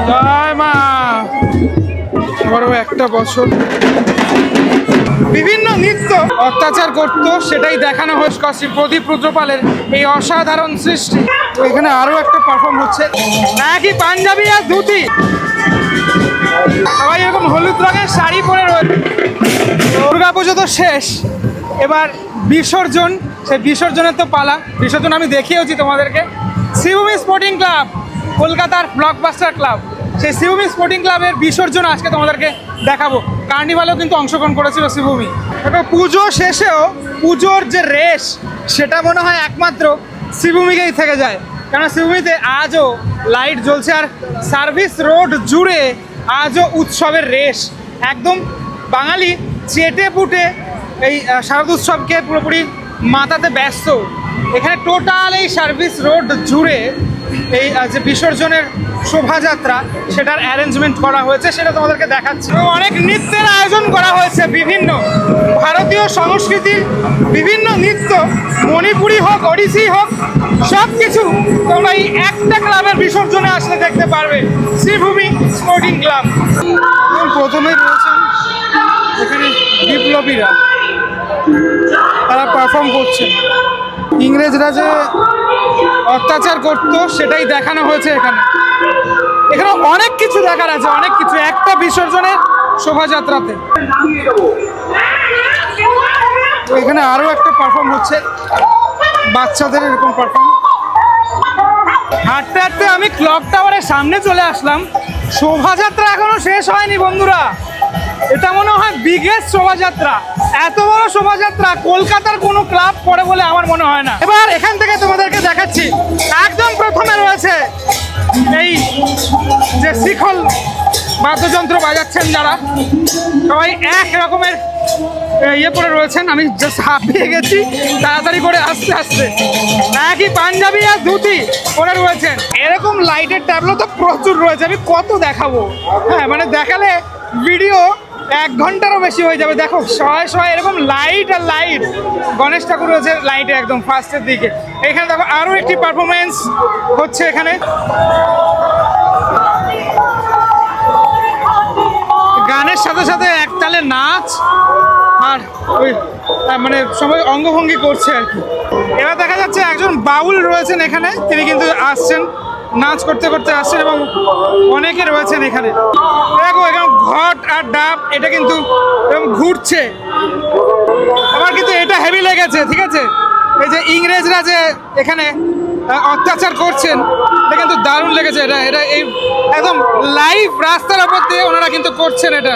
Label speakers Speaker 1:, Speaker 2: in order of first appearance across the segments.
Speaker 1: জয় মা। আবারও একটা বছর বিভিন্ন নৃত্য অত্যাচার করতো সেটাই দেখানো হয়েছে শ্রী প্রদীপ রুদ্রপালের এই অসাধারণ সৃষ্টি। তো এখানে আরো একটা পারফর্ম হচ্ছে, একই পাঞ্জাবি আর ধুতি, সবাই এরকম হলুদ রঙের শাড়ি পরে রয়েছে। দুর্গাপুজো তো শেষ, এবার বিসর্জন। সেই বিসর্জনের তো পালা। বিসর্জন আমি দেখিয়েছি তোমাদেরকে। শ্রীভূমি স্পোর্টিং ক্লাব, কলকাতার ব্লকবাস্টার ক্লাব, সেই শ্রীভূমি স্পোর্টিং ক্লাবের বিসর্জন আজকে তোমাদেরকে দেখাবো। কার্নিভালেও কিন্তু অংশগ্রহণ করেছিল শ্রীভূমি। দেখো পুজো শেষেও পুজোর যে রেশ সেটা মনে হয় একমাত্র শ্রীভূমিকেই থেকে যায়, কারণ শ্রীভূমিতে আজও লাইট জ্বলছে আর সার্ভিস রোড জুড়ে আজও উৎসবের রেশ। একদম বাঙালি চেটে পুটে এই শারদোৎসবকে পুরোপুরি মাতাতে ব্যস্ত। এখানে টোটাল এই সার্ভিস রোড জুড়ে এই যে বিসর্জনের শোভাযাত্রা সেটার অ্যারেঞ্জমেন্ট করা হয়েছে, সেটা তোমাদেরকে দেখাচ্ছি। অনেক নৃত্যের আয়োজন করা হয়েছে, বিভিন্ন ভারতীয় সংস্কৃতির বিভিন্ন নৃত্য, মণিপুরি হোক, ওড়িশি হোক, সব কিছু তোমরা এই একটা ক্লাবের বিসর্জনে আসলে দেখতে পারবে, শ্রীভূমি স্পোর্টিং ক্লাব। প্রথমে রয়েছেন এখানে বিপ্লবীরা, তারা পারফর্ম করছেন। ইংরেজরা যে অত্যাচার করতো সেটাই দেখানো হয়েছে এখানে। এখানে অনেক কিছু দেখার আছে, অনেক কিছু একটা বিসর্জনের শোভাযাত্রাতে। এখানে আরো একটা পারফর্ম হচ্ছে, বাচ্চাদের এরকম পারফর্ম। হাঁটতে হাঁটতে আমি ক্লক টাওয়ারের সামনে চলে আসলাম। শোভাযাত্রা এখনো শেষ হয়নি বন্ধুরা, এটা মনে হয় বিগেস্ট শোভাযাত্রা। এত বড় শোভাযাত্রা কলকাতার কোনো ক্লাব করে বলে আমার মনে হয় না। এবার এখান থেকে তোমাদেরকে দেখাচ্ছি, একদম প্রথমে রয়েছে এই যে শিখল বাদ্যযন্ত্র বাজাচ্ছেন যারা, সবাই এক রকমের ইয়ে পরে রয়েছেন। আমি জাস্ট হাঁপিয়ে গেছি তাড়াতাড়ি করে আস্তে আস্তে। একই পাঞ্জাবি আর ধুতি পরে রয়েছেন। এরকম লাইটের ট্যাবলো তো প্রচুর রয়েছে, আমি কত দেখাবো। হ্যাঁ মানে দেখালে ভিডিও 1 ঘন্টারও বেশি হয়ে যাবে। দেখো শয়ে শয়ে এরকম লাইট আর লাইট। গণেশ ঠাকুর রয়েছে লাইটে একদম ফার্স্টের দিকে। এখানে দেখো আরও একটি পারফরমেন্স হচ্ছে এখানে। গানের সাথে সাথে একতালে নাচ আর ওই মানে সবাই অঙ্গভঙ্গি করছে আর কি। এবার দেখা যাচ্ছে একজন বাউল রয়েছেন এখানে, তিনি কিন্তু আসছেন, নাচ করতে করতে আসছেন এবং অনেকে রয়েছেন এখানে। দেখো এখানে ঘট আর ডাব এটা কিন্তু এরকম ঘুরছে। আমার কিন্তু এটা হেভি লেগেছে, ঠিক আছে। এই যে ইংরেজরা যে এখানে অত্যাচার করছেন এটা কিন্তু দারুণ লেগেছে। এটা এটা এই একদম লাইভ রাস্তার ওপর দিয়ে ওনারা কিন্তু করছেন এটা।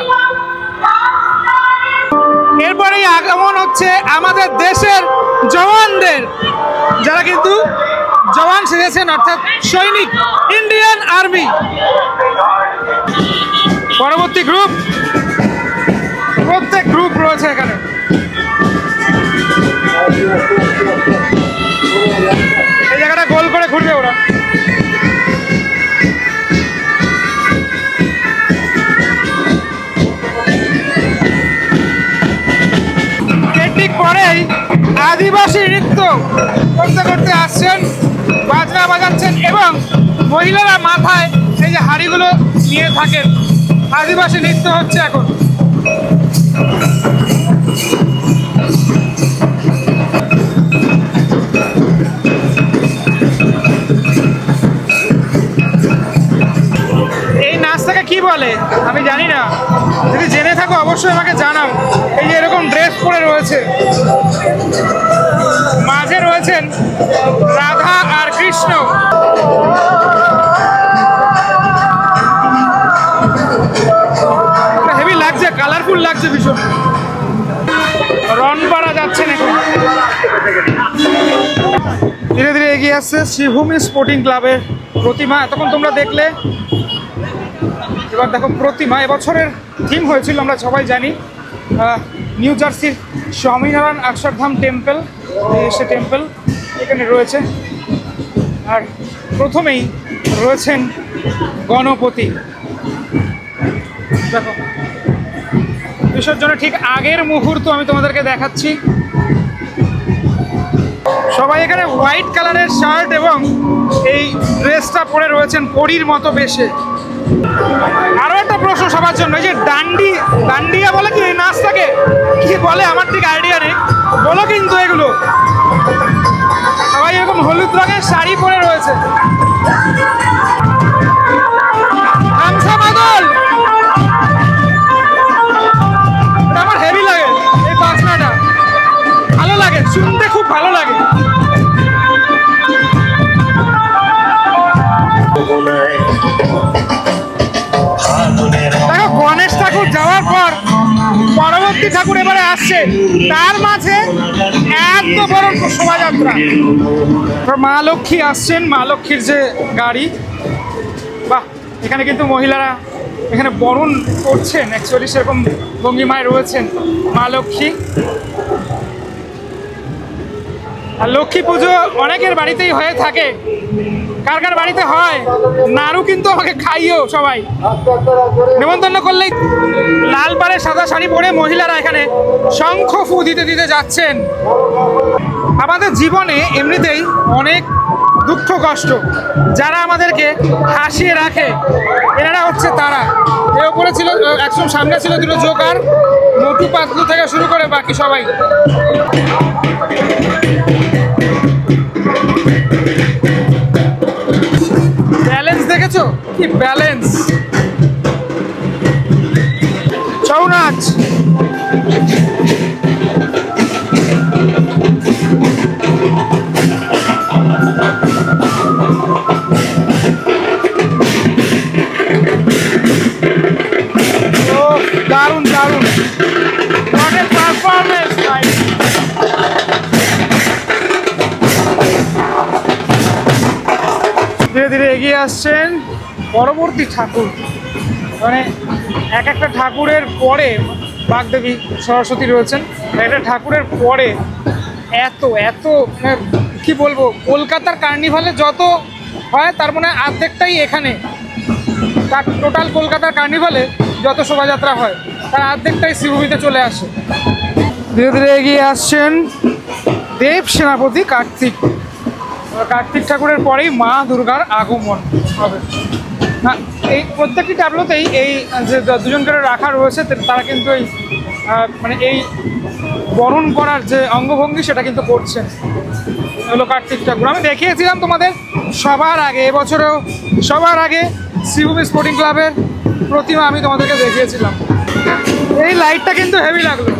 Speaker 1: এরপরেই আগমন হচ্ছে আমাদের দেশের জওয়ানদের, যারা কিন্তু জওয়ান সেজেছেন, অর্থাৎ সৈনিক, ইন্ডিয়ান আর্মি। পরবর্তী গ্রুপ, প্রত্যেক গ্রুপ রয়েছে এখানে। এই জায়গাটা গোল করে ঘুরবে ওরা। ঠিক পরেই আদিবাসী নৃত্য করতে করতে আসছেন, বাজনা বাজাচ্ছেন এবং মহিলারা মাথায় এই যে হাড়িগুলো নিয়ে থাকেন। আদিবাসী নৃত্য হচ্ছে এখন। এই নাচটাকে কি বলে আমি জানি না, যদি জেনে থাকো অবশ্যই আমাকে জানাও। এই যে এরকম ড্রেস পরে রয়েছে, মাঝে রয়েছেন রাধা আর কৃষ্ণ। হেভি লাগছে, কালারফুল লাগছে ভীষণ। রনপাড়া যাচ্ছেন এখন, ধীরে ধীরে এগিয়ে আসছে শ্রীভূমি স্পোর্টিং ক্লাবের প্রতিমা। এতক্ষণ তোমরা দেখলে, এবার দেখো প্রতিমা। এবছরের থিম হয়েছিল আমরা সবাই জানি, নিউ জার্সির স্বামীনারায়ণ অক্ষরধাম টেম্পল। সে টেম্পল এখানে রয়েছে। আর প্রথমেই রয়েছেন গণপতি। দেখো বিসর্জনের ঠিক আগের মুহূর্ত আমি তোমাদেরকে দেখাচ্ছি। সবাই এখানে হোয়াইট কালারের শার্ট এবং এই ড্রেসটা পরে রয়েছেন পরীর মতো বেশে। আরো একটা প্রশ্ন সবার জন্য, এই যে ডান্ডিয়া বলে কি এই নাচটাকে, কি বলে আমার ঠিক আইডিয়া নেই, বলো কিন্তু এগুলো। সবাই এরকম হলুদ রঙের শাড়ি পরে রয়েছে। আমার হেভি লাগে এই বাজনাটা, ভালো লাগে শুনতে, খুব ভালো লাগে। দেখো গণেশ ঠাকুর যাওয়ার পর পরবর্তী ঠাকুর এবারে আসছে, তার মাঝে এত বড় শোভাযাত্রা। মা লক্ষ্মী আসছেন, মা লক্ষ্মীর যে গাড়ি, বাহ, এখানে কিন্তু মহিলারা এখানে বরণ করছেন, অ্যাকচুয়ালি সেরকম ভঙ্গিমায় রয়েছেন মা লক্ষ্মী। আর লক্ষ্মী পুজো অনেকের বাড়িতেই হয়ে থাকে, কার কার বাড়িতে হয় নাড়ু কিন্তু আমাকে খাইও সবাই, নেমন্তন্ন করলেই। লাল পাড়ে সাদা শাড়ি পরে মহিলারা এখানে শঙ্খ ফু দিতে দিতে যাচ্ছেন। আমাদের জীবনে এমনিতেই অনেক দুঃখ কষ্ট, যারা আমাদেরকে হাসিয়ে রাখে এনারা হচ্ছে তারা। এর উপরে ছিল একদম সামনে ছিল দুটো জোকার, মোটু পাতলু থেকে শুরু করে বাকি সবাই। ব্যালেন্স দেখেছো কি ব্যালেন্স, ছৌ নাচ। দারুণ দারুণ পারফরমেন্স। ধীরে ধীরে এগিয়ে আসছেন পরবর্তী ঠাকুর, মানে এক একটা ঠাকুরের পরে বাগদেবী সরস্বতী রয়েছেন, একটা ঠাকুরের পরে এত এত মানে কী বলবো, কলকাতার কার্নিভালে যত হয় তার মানে অর্ধেকটাই এখানে। তার টোটাল কলকাতার কার্নিভালে যত শোভাযাত্রা হয় তার অর্ধেকটাই শ্রীভূমিতে চলে আসে। ধীরে ধীরে এগিয়ে আসছেন দেব সেনাপতি কার্তিক। কার্তিক ঠাকুরের পরেই মা দুর্গার আগমন হবে। না, এই প্রত্যেকটি ট্যাবলোতেই এই যে দুজন করে রাখা রয়েছে তারা কিন্তু এই মানে এই বরণ করার যে অঙ্গভঙ্গি সেটা কিন্তু করছেন, হলো কার্তিক ঠাকুর। আমি দেখিয়েছিলাম তোমাদের সবার আগে, এবছরেও সবার আগে শ্রীভূমি স্পোর্টিং ক্লাবের প্রতিমা আমি তোমাদেরকে দেখিয়েছিলাম। এই লাইটটা কিন্তু হেভি লাগলো,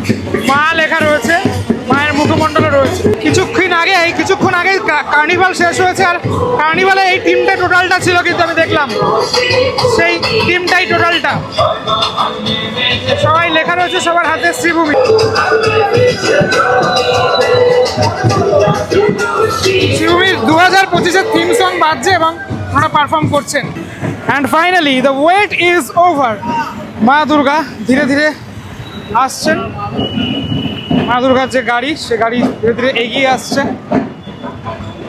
Speaker 1: মা লেখা রয়েছে, মায়ের মুখমণ্ডলও রয়েছে। কিছুক্ষণ আগে কার্নিভাল শেষ হয়েছে, আর কার্নিভালে এই টিমটা টোটালটা ছিল কিন্তু আমি দেখলাম সেই টিমটাই টোটালটা, সবাই লেখা রয়েছে সবার হাতে শ্রীভূমি। শ্রীভূমির 2025-এর থিম সং বাজছে এবং ওরা পারফর্ম করছেন। And finally the wait is over. মা দুর্গা ধীরে ধীরে আসছেন, মা দুর্গার যে গাড়ি সে গাড়ি ধীরে ধীরে এগিয়ে আসছে।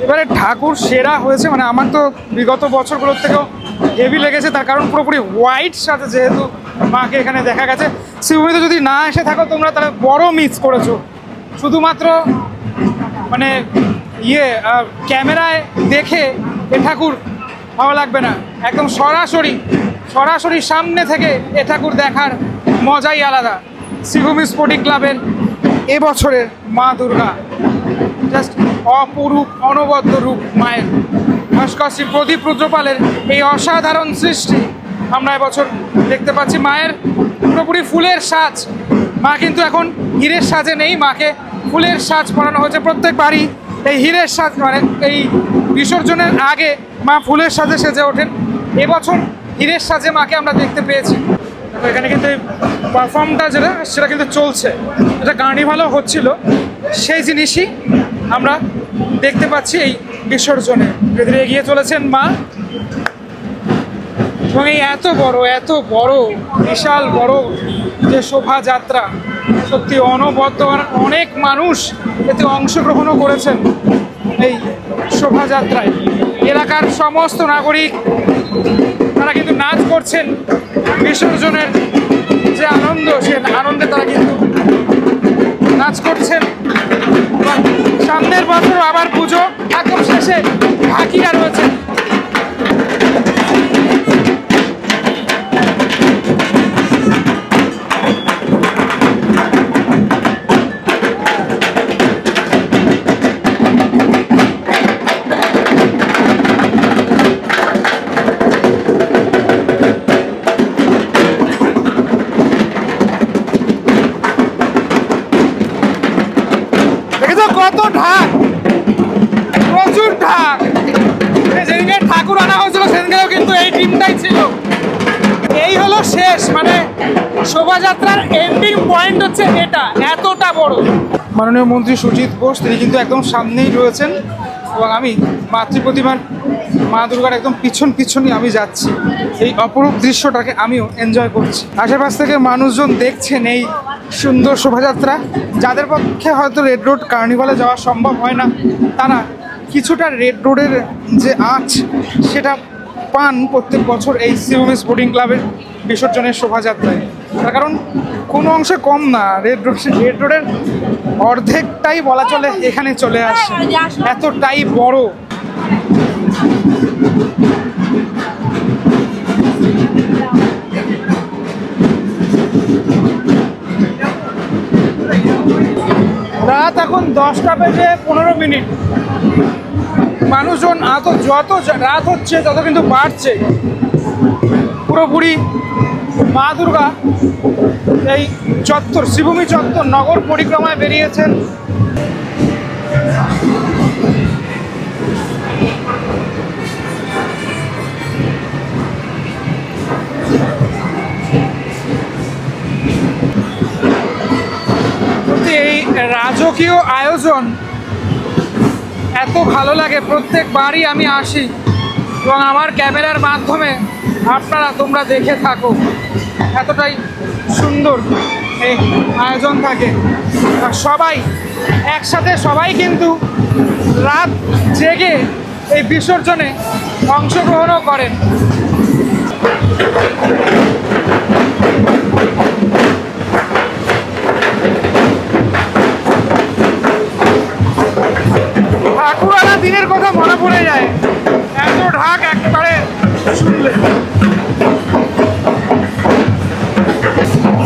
Speaker 1: এবারে ঠাকুর সেরা হয়েছে, মানে আমার তো বিগত বছরগুলোর থেকেও হেভি লেগেছে, তার কারণ পুরোপুরি হোয়াইট সাথে যেহেতু মাকে এখানে দেখা গেছে। শ্রীভূমিতে যদি না এসে থাকো তোমরা তাহলে বড় মিস করেছো। শুধুমাত্র মানে ক্যামেরায় দেখে এ ঠাকুর ভালো লাগবে না, একদম সরাসরি সামনে থেকে এ ঠাকুর দেখার মজাই আলাদা। শ্রীভূমি স্পোর্টিং ক্লাবের এবছরের মা দুর্গা জাস্ট অপরূপ অনবদ্য রূপ মায়ের। ভাস্কর শ্রী প্রদীপ রুদ্রপালের এই অসাধারণ সৃষ্টি আমরা এবছর দেখতে পাচ্ছি। মায়ের পুরোপুরি ফুলের সাজ, মা কিন্তু এখন হীরের সাজে নেই, মাকে ফুলের সাজ পরানো হয়েছে। প্রত্যেকবারই এই হীরের সাজ মানে এই বিসর্জনের আগে মা ফুলের সাজে সেজে ওঠেন, এবছর হীরের সাজে মাকে আমরা দেখতে পেয়েছি। এখানে কিন্তু এই পারফর্মটা সেটা কিন্তু চলছে, যেটা কার্নিভালও হচ্ছিল সেই জিনিসই আমরা দেখতে পাচ্ছি এই বিসর্জনে। ধীরে ধীরে এগিয়ে চলেছেন মা, এবং এই এত বড় বিশাল বড় যে শোভাযাত্রা, সত্যি অনবদ্য, অনেক মানুষ এতে অংশগ্রহণও করেছেন এই শোভাযাত্রায়। এলাকার সমস্ত নাগরিক তারা কিন্তু নাচ করছেন বিসর্জনের যে যে আনন্দ, সে আনন্দে তারা কিন্তু নাচ করছেন। সামনের বছর আবার পুজো, একদম শেষে ঢাকিরা রয়েছে। কত ঢাক, প্রচুর ঢাক। যেদিনকে ঠাকুর আনা হয়েছিল সেদিনকেও কিন্তু এই টিমটাই ছিল। এই হলো শেষ, মানে শোভাযাত্রার এন্ডিং পয়েন্ট হচ্ছে এটা, এতটা বড়। মাননীয় মন্ত্রী সুজিত বোস তিনি কিন্তু একদম সামনেই রয়েছেন এবং আমি মাতৃ প্রতিমার মা দুর্গার একদম পিছনই আমি যাচ্ছি। এই অপরূপ দৃশ্যটাকে আমিও এনজয় করছি। আশেপাশ থেকে মানুষজন দেখছেন এই সুন্দর শোভাযাত্রা। যাদের পক্ষে হয়তো রেড রোড কার্নিভালে যাওয়া সম্ভব হয় না, তারা কিছুটা রেড রোডের যে আঁচ সেটা পান প্রত্যেক বছর এই শ্রীভূমি স্পোর্টিং ক্লাবের বিসর্জনের শোভাযাত্রায়। তার কারণ কোনো অংশে কম না, রেড রোডের অর্ধেকটাই বলা চলে এখানে চলে আসে, এতটাই বড়। রাত এখন 10টা বেজে 15 মিনিট। মানুষজন যত রাত হচ্ছে তত কিন্তু বাড়ছে। পুরোপুরি মা দুর্গা এই চত্বর, শ্রীভূমি চত্বর নগর পরিক্রমায় বেরিয়েছেন। এই রাজকীয় আয়োজন এত ভালো লাগে, প্রত্যেকবারই আমি আসি এবং আমার ক্যামেরার মাধ্যমে তোমরা দেখে থাকো। এতটাই সুন্দর এই আয়োজন থাকে, আর সবাই একসাথে সবাই কিন্তু রাত জেগে এই বিসর্জনে অংশগ্রহণও করেন। ঠাকুরানা দিনের কথা মনে পড়ে যায়, এত ঢাক একবারে শুনলে।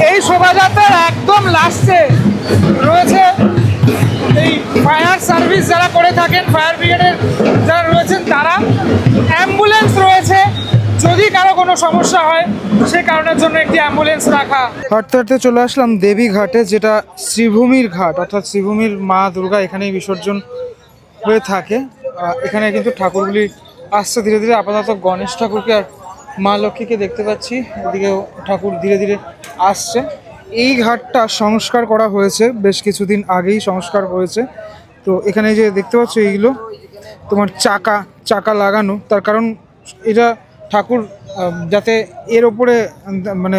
Speaker 1: এই শোভাযাত্রার একদম লাস্টে রয়েছে এই ফায়ার সার্ভিস যারা করে থাকেন, ফায়ার ব্রিগেডের যারা রয়েছেন তারা, অ্যাম্বুলেন্স রয়েছে যদি কারো কোনো সমস্যা হয় সে কারণের জন্য একটি অ্যাম্বুলেন্স রাখা। হাঁটতে হাঁটতে চলে আসলাম দেবী ঘাটে, যেটা শ্রীভূমির ঘাট, অর্থাৎ শ্রীভূমির মা দুর্গা এখানেই বিসর্জন হয়ে থাকে। এখানে কিন্তু ঠাকুরগুলি আসছে ধীরে ধীরে। আপাতত গণেশ ঠাকুরকে আর মা লক্ষ্মীকে দেখতে পাচ্ছি, এদিকেও ঠাকুর ধীরে ধীরে আসছে। এই ঘাটটা সংস্কার করা হয়েছে, বেশ কিছুদিন আগেই সংস্কার হয়েছে। তো এখানে যে দেখতে পাচ্ছ এইগুলো তোমার চাকা লাগানো, তার কারণ এটা ঠাকুর যাতে এর ওপরে মানে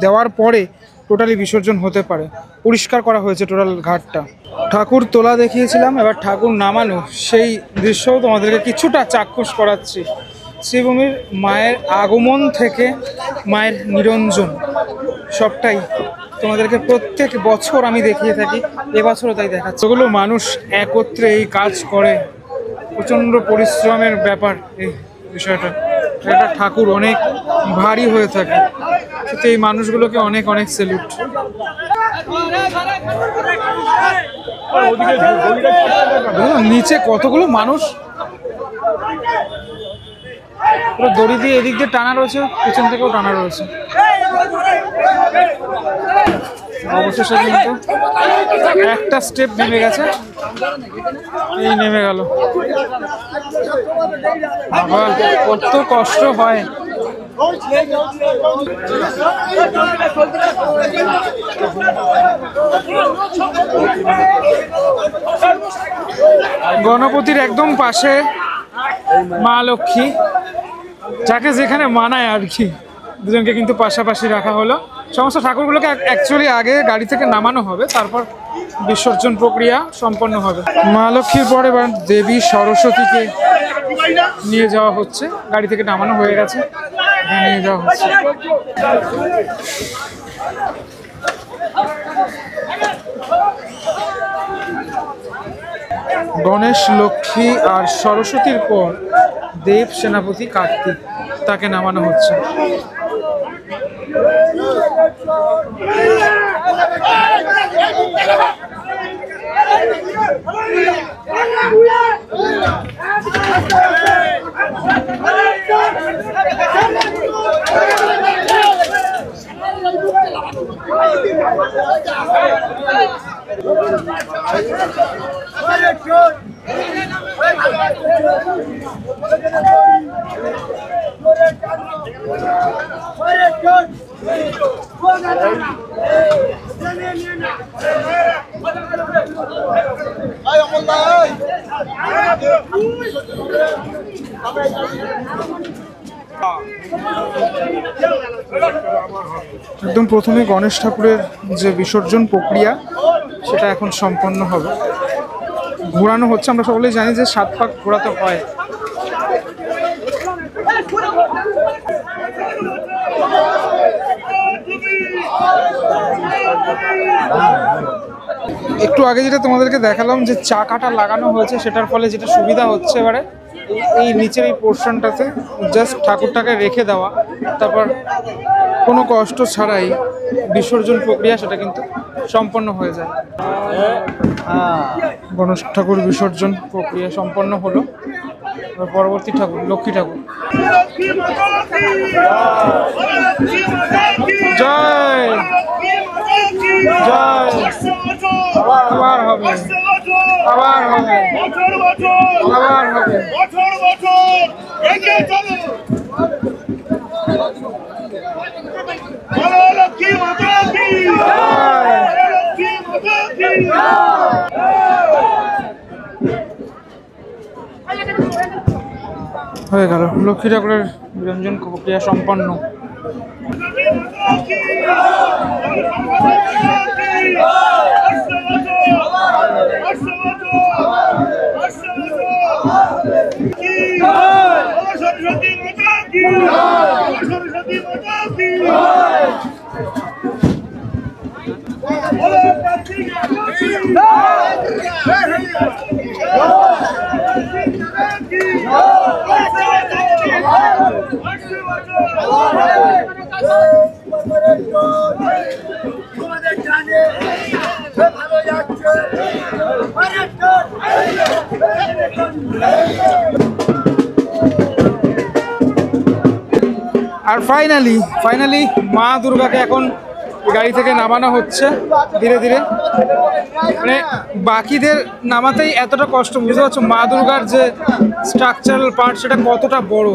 Speaker 1: দেওয়ার পরে টোটালি বিসর্জন হতে পারে, পরিষ্কার করা হয়েছে টোটাল ঘাটটা। ঠাকুর তোলা দেখিয়েছিলাম, এবার ঠাকুর নামানো সেই দৃশ্যও তোমাদেরকে কিছুটা চাক্ষুষ করাচ্ছি। শ্রীভূমির মায়ের আগমন থেকে মায়ের নিরঞ্জন সবটাই তোমাদেরকে প্রত্যেক বছর আমি দেখিয়ে থাকি, এবছরও তাই দেখাচ্ছি। ওগুলো মানুষ একত্রে এই কাজ করে, প্রচণ্ড পরিশ্রমের ব্যাপার এই বিষয়টা। একটা ঠাকুর অনেক ভারী হয়ে থাকে, সত্যি এই মানুষগুলোকে অনেক অনেক স্যালুট। নিচে কতগুলো মানুষ, পুরো দড়ি দিয়ে এদিক দিয়ে টানা রয়েছে, পিছন থেকেও টানা রয়েছে। অবশেষে কিন্তু একটা স্টেপ নেমে গেছে, এই নেমে গেল। কত কষ্ট হয়। গণপতির একদম পাশে মা লক্ষ্মী, যাকে যেখানে মানায় আর কি, দুজনকে কিন্তু পাশাপাশি রাখা হলো। সমস্ত ঠাকুরগুলোকে অ্যাকচুয়ালি আগে গাড়ি থেকে নামানো হবে, তারপর বিসর্জন প্রক্রিয়া সম্পন্ন হবে। মা লক্ষ্মীর পর এবার দেবী সরস্বতীকে নিয়ে যাওয়া হচ্ছে, গাড়ি থেকে নামানো হয়ে গেছে, নিয়ে যাওয়া হচ্ছে। গণেশ, লক্ষ্মী আর সরস্বতীর পর দেব সেনাপতি কার্তিক, তাকে নামানো হচ্ছে। একদম প্রথমে গণেশ ঠাকুরের যে বিসর্জন প্রক্রিয়া সেটা এখন সম্পন্ন হবে। ঘোরানো হচ্ছে, আমরা সকলেই জানি যে 7 পাক ঘোরাতে হয়। একটু আগে যেটা তোমাদেরকে দেখালাম যে চাকাটা লাগানো হয়েছে, সেটার ফলে যেটা সুবিধা হচ্ছে এবারে এই নিচের এই পোর্শনটাতে জাস্ট ঠাকুরটাকে রেখে দেওয়া, তারপর কোনো কষ্ট ছাড়াই বিসর্জন প্রক্রিয়া সেটা কিন্তু সম্পন্ন হয়ে যায়। গণেশ ঠাকুর বিসর্জন প্রক্রিয়া সম্পন্ন হলো। পরবর্তী ঠাকুর লক্ষ্মী ঠাকুর। জয় জয়। আবার হবে, আবার হবে, আবার হবে। হয়ে গেল লক্ষ্মী ঠাকুরের বিরঞ্জন প্রক্রিয়া সম্পন্ন। আর ফাইনালি মা দুর্গাকে এখন গাড়ি থেকে নামানো হচ্ছে ধীরে ধীরে। মানে বাকিদের নামাতেই এতটা কষ্ট, বুঝতে পারছো মা দুর্গার যে স্ট্রাকচারাল পার্ট সেটা কতটা বড়।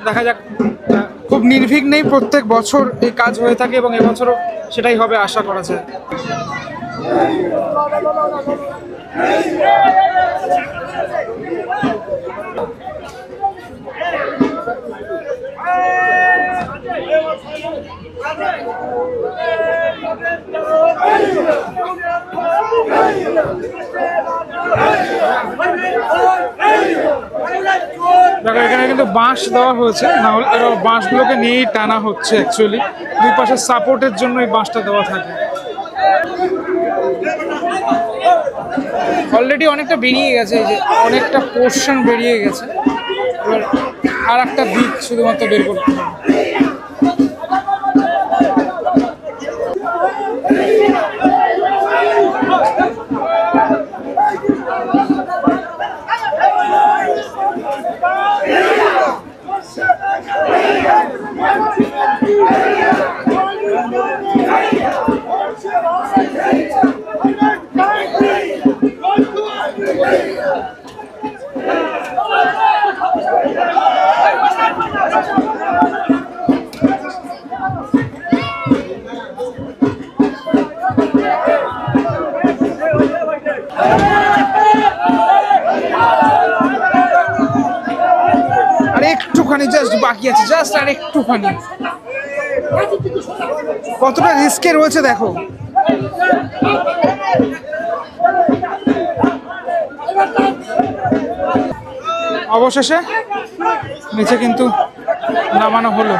Speaker 1: দেখা যাক, খুব নির্বিঘ্নেই প্রত্যেক বছর এই কাজ হয়ে থাকে এবং এবছরও সেটাই হবে আশা করা যায়। দেখো এখানে কিন্তু বাঁশ দেওয়া হয়েছে, না হলে বাঁশগুলোকে নিয়েই টানা হচ্ছে। অ্যাকচুয়ালি দুই পাশে সাপোর্টের জন্য এই বাঁশটা দেওয়া থাকে। অলরেডি অনেকটা বেরিয়ে গেছে, এই যে অনেকটা পোর্শন বেরিয়ে গেছে। এবার আর একটা দিক শুধুমাত্র বের করতে হবে। একটুখানি জাস্ট বাকি আছে, জাস্ট আর একটুখানি। কতটা রিস্কে রয়েছে দেখো। অবশেষে নিচে কিন্তু নামানো হলো।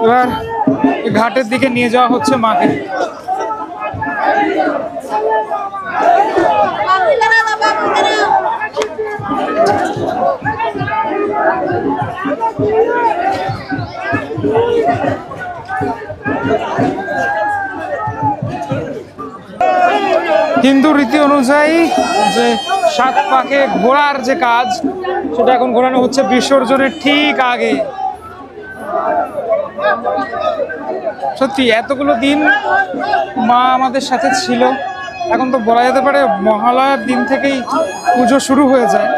Speaker 1: এবার ঘাটের দিকে নিয়ে যাওয়া হচ্ছে মাকে। হিন্দু রীতি অনুযায়ী যে 7 পাকে ঘোরার যে কাজ সেটা এখন ঘোরানো হচ্ছে বিসর্জনের ঠিক আগে। সত্যি এতগুলো দিন মা আমাদের সাথে ছিল, এখন তো বলা যেতে পারে মহালয়ার দিন থেকেই পুজো শুরু হয়ে যায়,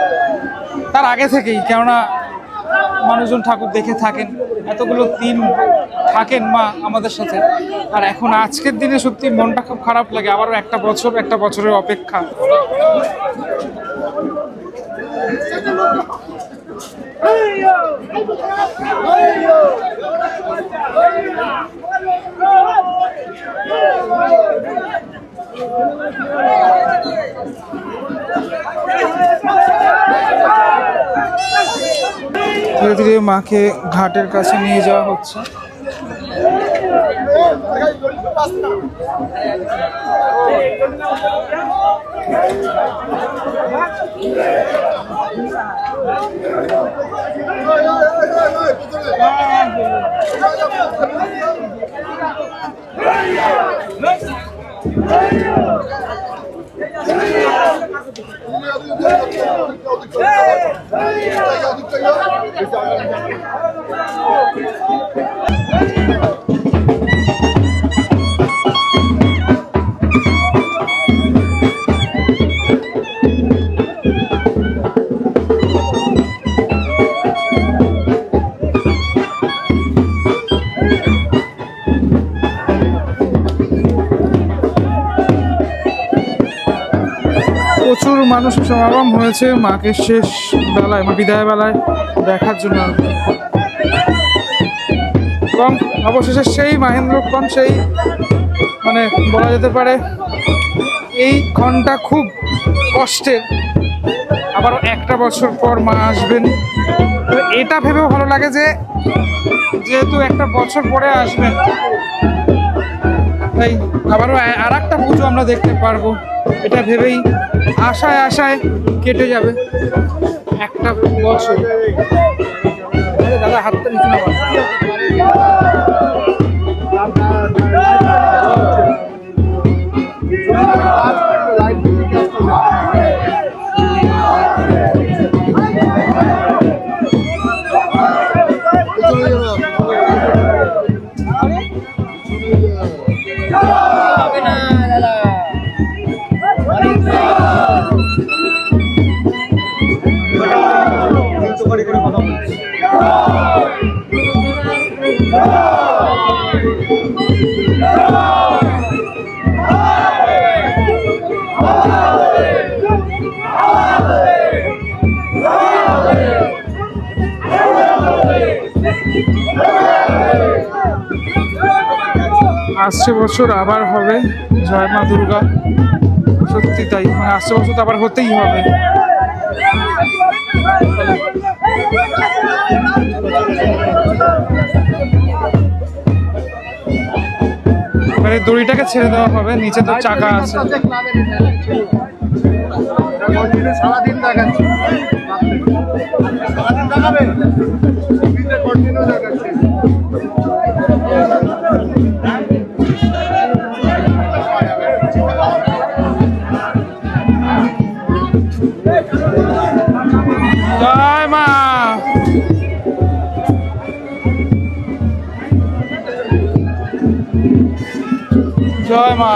Speaker 1: তার আগে থেকেই, কেননা মানুষজন ঠাকুর দেখে থাকেন, এতগুলো দিন থাকেন মা আমাদের সাথে। আর এখন আজকের দিনে সত্যি মনটা খুব খারাপ লাগে, আবারও একটা বছরের অপেক্ষা। ধীরে ধীরে মাকে ঘাটের কাছে নিয়ে যাওয়া হচ্ছে। প্রচুর মানুষ সমাগম হয়েছে মাকে শেষ বেলায়, বিদায় বেলায় দেখার জন্য। এবং অবশেষে সেই মহেন্দ্রক্ষণ, সেই মানে বলা যেতে পারে এই ক্ষণটা খুব কষ্টের, আবারও একটা বছর পর মা আসবেন। তো এটা ভেবেও ভালো লাগে যে যেহেতু একটা বছর পরে আসবেন, তাই আবারও আর একটা পুজো আমরা দেখতে পারবো, এটা ভেবেই আশায় কেটে যাবে একটা বছর। দাদা হাতটা নিচু না। আসছে বছর আবার হবে জয় মা দুর্গা, সত্যি তাই, মানে আসছে বছর তো আবার হতেই হবে। এবারে দড়িটাকে ছেড়ে দেওয়া হবে, নিচে তো চাকা আছে।
Speaker 2: সারাদিন দেখাচ্ছি, সারাদিন দেখাবে, কন্টিনিউ দেখাচ্ছি।
Speaker 1: জয় মা। জয় মা।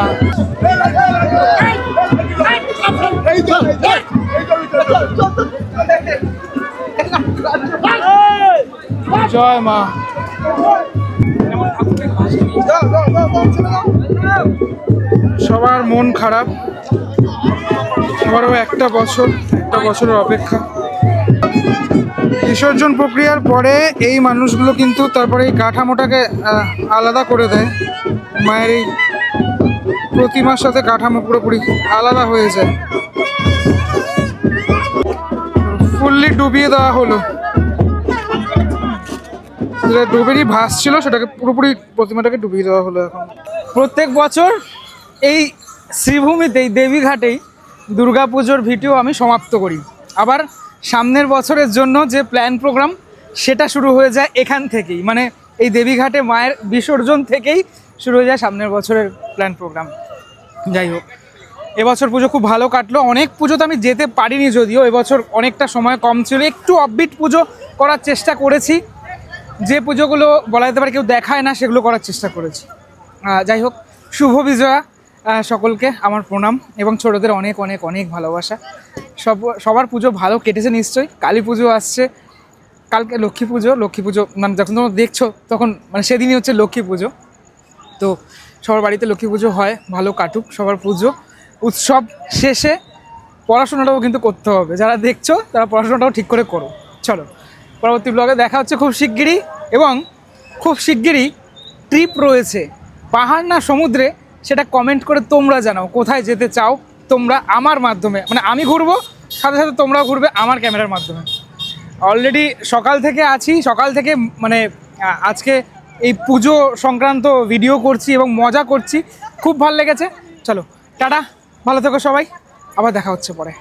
Speaker 1: জয় মা। সবার মন খারাপ, আবারও একটা বছরের অপেক্ষা। বিসর্জন প্রক্রিয়ার পরে এই মানুষগুলো কিন্তু তারপরে এই কাঠামোটাকে আলাদা করে দেয়, মায়ের এই প্রতিমার সাথে কাঠামো পুরোপুরি আলাদা হয়ে যায়, ফুললি ডুবিয়ে দেওয়া হলো। যেটা ডুবেরই ভাস ছিল সেটাকে পুরোপুরি প্রতিমাটাকে ডুবিয়ে দেওয়া হলো এখন। প্রত্যেক বছর এই শ্রীভূমিতেই দেবীঘাটেই দুর্গাপুজোর ভিডিও আমি সমাপ্ত করি। আবার সামনের বছরের জন্য যে প্ল্যান প্রোগ্রাম সেটা শুরু হয়ে যায় এখান থেকেই, মানে এই দেবীঘাটে মায়ের বিসর্জন থেকেই শুরু হয়ে যায় সামনের বছরের প্ল্যান প্রোগ্রাম। যাই হোক, এবছর পুজো খুব ভালো কাটলো। অনেক পুজোতে আমি যেতে পারিনি, যদিও এবছর অনেকটা সময় কম ছিল, একটু অফবিট পুজো করার চেষ্টা করেছি। যে পুজোগুলো বলা যেতে পারে কেউ দেখায় না সেগুলো করার চেষ্টা করেছি। যাই হোক, শুভ বিজয়া সকলকে আমার প্রণাম এবং ছোটদের অনেক অনেক অনেক ভালোবাসা। সবার পুজো ভালো কেটেছে নিশ্চয়ই। কালী পুজো আসছে, কালকে লক্ষ্মী পুজো মানে যখন তোমরা দেখছো তখন মানে সেদিনই হচ্ছে লক্ষ্মী পুজো। তো সবার বাড়িতে লক্ষ্মী পুজো হয়, ভালো কাটুক সবার পুজো। উৎসব শেষে পড়াশোনাটাও কিন্তু করতে হবে, যারা দেখছো তারা পড়াশোনাটাও ঠিক করে করো। চলো, পরবর্তী ব্লগে দেখা হচ্ছে খুব শিগগিরই। এবং খুব শিগগিরই ট্রিপ রয়েছে, পাহাড় না সমুদ্রে, সেটা কমেন্ট করে তোমরা জানাও কোথায় যেতে চাও তোমরা আমার মাধ্যমে। মানে আমি ঘুরবো, সাথে সাথে তোমরাও ঘুরবে আমার ক্যামেরার মাধ্যমে। অলরেডি সকাল থেকে আছি, সকাল থেকে মানে আজকে এই পুজো সংক্রান্ত ভিডিও করছি এবং মজা করছি, খুব ভালো লেগেছে। চলো টাটা, ভালো থেকো সবাই, আবার দেখা হচ্ছে পরে।